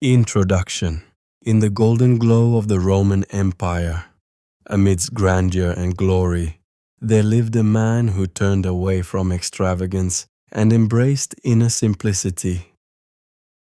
Introduction. In the golden glow of the Roman Empire, amidst grandeur and glory, there lived a man who turned away from extravagance and embraced inner simplicity.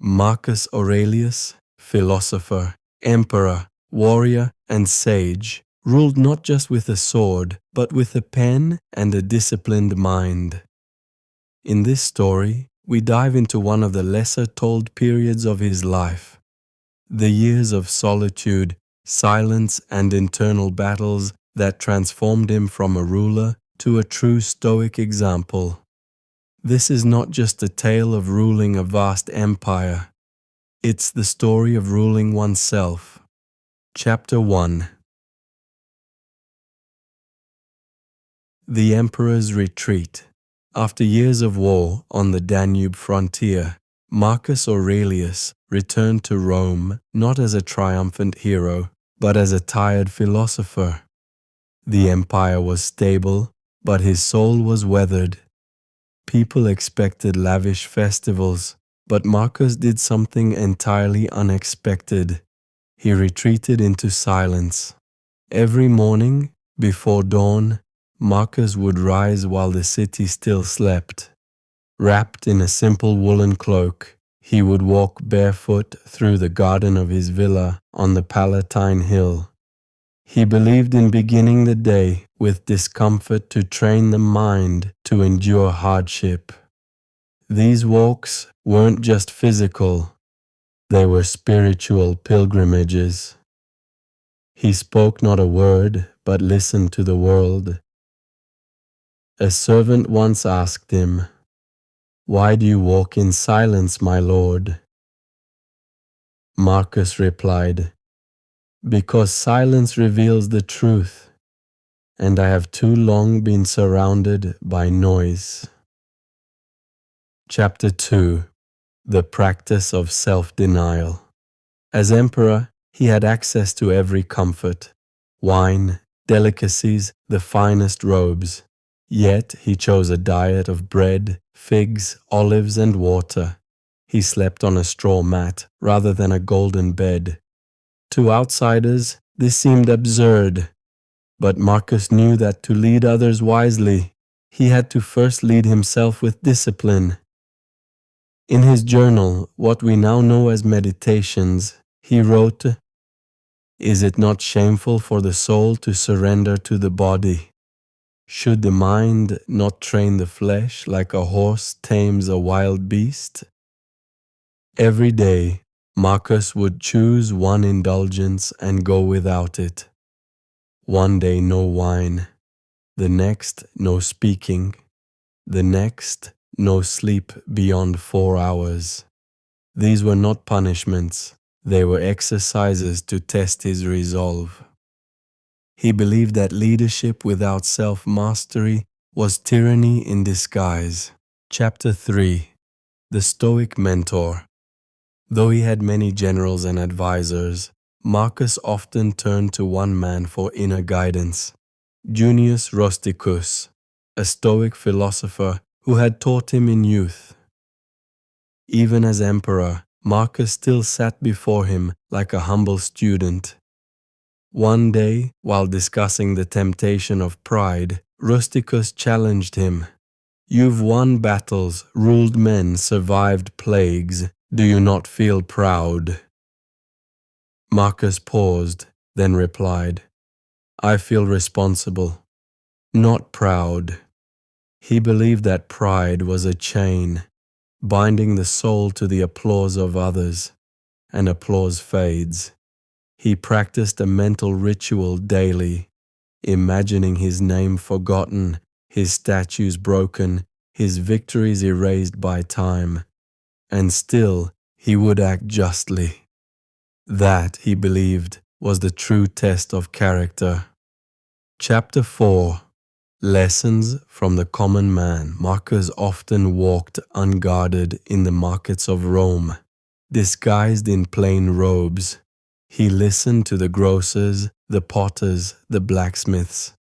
Marcus Aurelius, philosopher, emperor, warrior, and sage, ruled not just with a sword, but with a pen and a disciplined mind. In this story, we dive into one of the lesser-told periods of his life, the years of solitude, silence, and internal battles that transformed him from a ruler to a true Stoic example. This is not just a tale of ruling a vast empire. It's the story of ruling oneself. Chapter 1. The Emperor's Retreat. After years of war on the Danube frontier, Marcus Aurelius returned to Rome not as a triumphant hero, but as a tired philosopher. The empire was stable, but his soul was weathered. People expected lavish festivals, but Marcus did something entirely unexpected. He retreated into silence. Every morning, before dawn, Marcus would rise while the city still slept. Wrapped in a simple woolen cloak, he would walk barefoot through the garden of his villa on the Palatine Hill. He believed in beginning the day with discomfort to train the mind to endure hardship. These walks weren't just physical, they were spiritual pilgrimages. He spoke not a word, but listened to the world. A servant once asked him, "Why do you walk in silence, my lord?" Marcus replied, "Because silence reveals the truth, and I have too long been surrounded by noise." Chapter 2. The Practice of Self-Denial. As emperor, he had access to every comfort: wine, delicacies, the finest robes. Yet he chose a diet of bread, figs, olives, and water. He slept on a straw mat rather than a golden bed. To outsiders, this seemed absurd, but Marcus knew that to lead others wisely, he had to first lead himself with discipline. In his journal, what we now know as Meditations, he wrote, "Is it not shameful for the soul to surrender to the body? Should the mind not train the flesh like a horse tames a wild beast?" Every day, Marcus would choose one indulgence and go without it. One day no wine, the next no speaking, the next no sleep beyond 4 hours. These were not punishments, they were exercises to test his resolve. He believed that leadership without self-mastery was tyranny in disguise. Chapter 3. The Stoic Mentor. Though he had many generals and advisors, Marcus often turned to one man for inner guidance: Junius Rusticus, a Stoic philosopher who had taught him in youth. Even as emperor, Marcus still sat before him like a humble student. One day, while discussing the temptation of pride, Rusticus challenged him. "You've won battles, ruled men, survived plagues. Do you not feel proud?" Marcus paused, then replied, "I feel responsible, not proud." He believed that pride was a chain, binding the soul to the applause of others, and applause fades. He practiced a mental ritual daily, imagining his name forgotten, his statues broken, his victories erased by time, and still he would act justly. That, he believed, was the true test of character. Chapter 4. Lessons from the Common Man. Marcus often walked unguarded in the markets of Rome, disguised in plain robes. He listened to the grocers, the potters, the blacksmiths.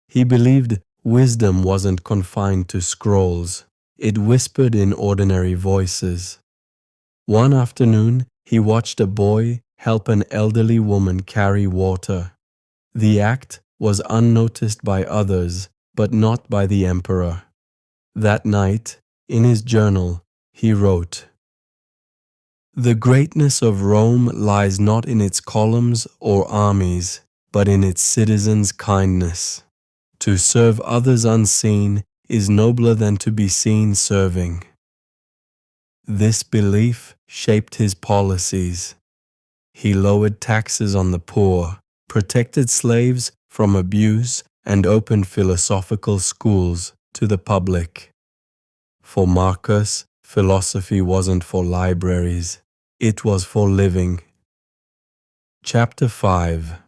He believed wisdom wasn't confined to scrolls. It whispered in ordinary voices. One afternoon, He watched a boy help an elderly woman carry water. The act was unnoticed by others, but not by the emperor. That night, in his journal, he wrote, "The greatness of Rome lies not in its columns or armies, but in its citizens' kindness. To serve others unseen is nobler than to be seen serving." This belief shaped his policies. He lowered taxes on the poor, protected slaves from abuse, and opened philosophical schools to the public. For Marcus, philosophy wasn't for libraries, it was for living. Chapter 5: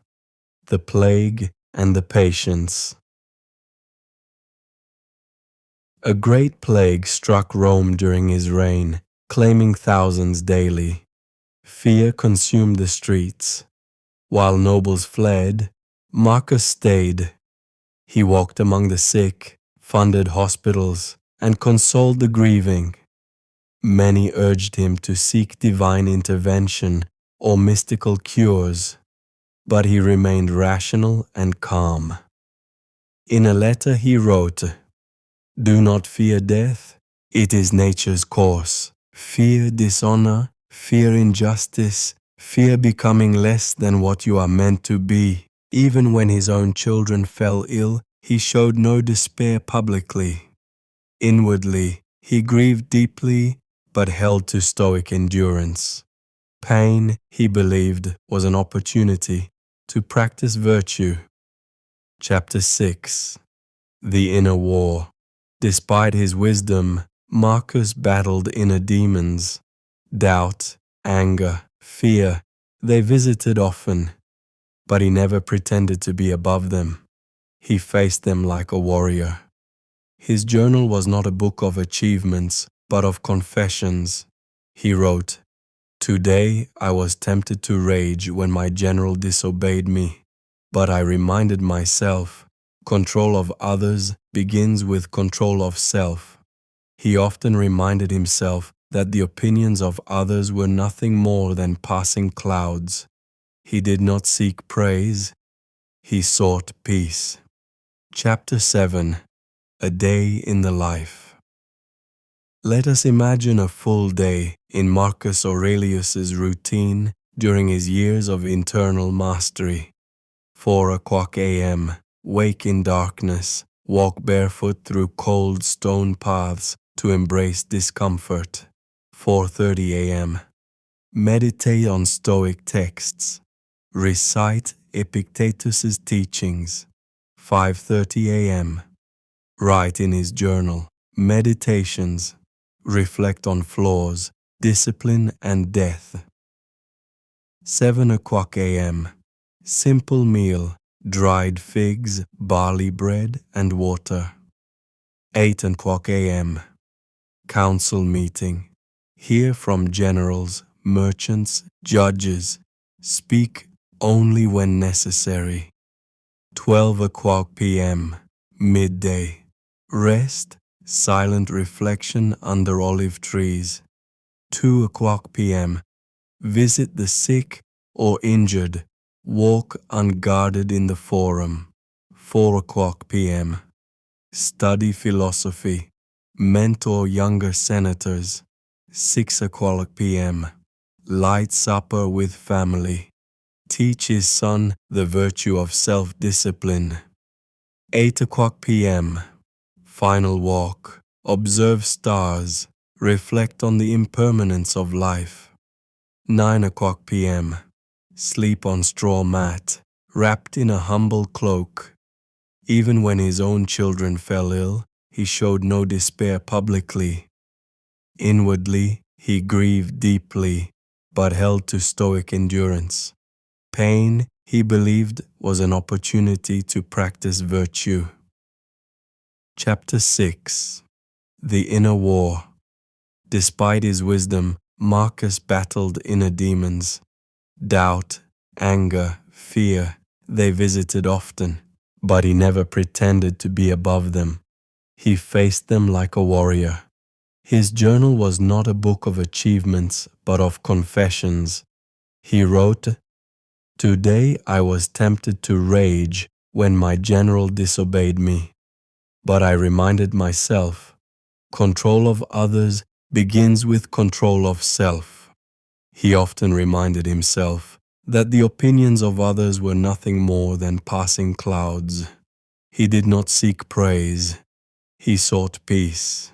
The Plague and the Patience. A great plague struck Rome during his reign, claiming thousands daily. Fear consumed the streets. While nobles fled, Marcus stayed. He walked among the sick, funded hospitals, and consoled the grieving. Many urged him to seek divine intervention or mystical cures, but he remained rational and calm. In a letter he wrote, "Do not fear death. It is nature's course. Fear dishonor, fear injustice, fear becoming less than what you are meant to be." Even when his own children fell ill, he showed no despair publicly. Inwardly, he grieved deeply, but held to Stoic endurance. Pain, he believed, was an opportunity to practice virtue. Chapter 6: The Inner War. Despite his wisdom, Marcus battled inner demons. Doubt, anger, fear, they visited often, but he never pretended to be above them. He faced them like a warrior. His journal was not a book of achievements, but of confessions. He wrote, "Today I was tempted to rage when my general disobeyed me, but I reminded myself, control of others begins with control of self." He often reminded himself that the opinions of others were nothing more than passing clouds. He did not seek praise, he sought peace. Chapter 7: A Day in the Life. Let us imagine a full day in Marcus Aurelius's routine during his years of internal mastery. 4 o'clock a.m., wake in darkness, walk barefoot through cold stone paths to embrace discomfort. 4:30 a.m., meditate on Stoic texts. Recite Epictetus's teachings. 5:30 a.m., write in his journal, meditations, reflect on flaws, discipline, and death. 7 o'clock a.m., simple meal, dried figs, barley bread, and water. 8 o'clock a.m., council meeting. Hear from generals, merchants, judges. Speak only when necessary. 12 o'clock p.m., midday. Rest, silent reflection under olive trees. 2 o'clock p.m., visit the sick or injured. Walk unguarded in the forum. 4 o'clock p.m., study philosophy. Mentor younger senators. 6 o'clock p.m., light supper with family. Teach his son the virtue of self-discipline. 8 o'clock p.m., final walk. Observe stars. Reflect on the impermanence of life. 9 o'clock p.m., sleep on straw mat, wrapped in a humble cloak. Even when his own children fell ill, he showed no despair publicly. Inwardly, he grieved deeply, but held to Stoic endurance. Pain, he believed, was an opportunity to practice virtue. Chapter 6: The Inner War. Despite his wisdom, Marcus battled inner demons. Doubt, anger, fear, they visited often, but he never pretended to be above them. He faced them like a warrior. His journal was not a book of achievements, but of confessions. He wrote, "Today I was tempted to rage when my general disobeyed me. But I reminded myself, control of others begins with control of self." He often reminded himself that the opinions of others were nothing more than passing clouds. He did not seek praise, he sought peace.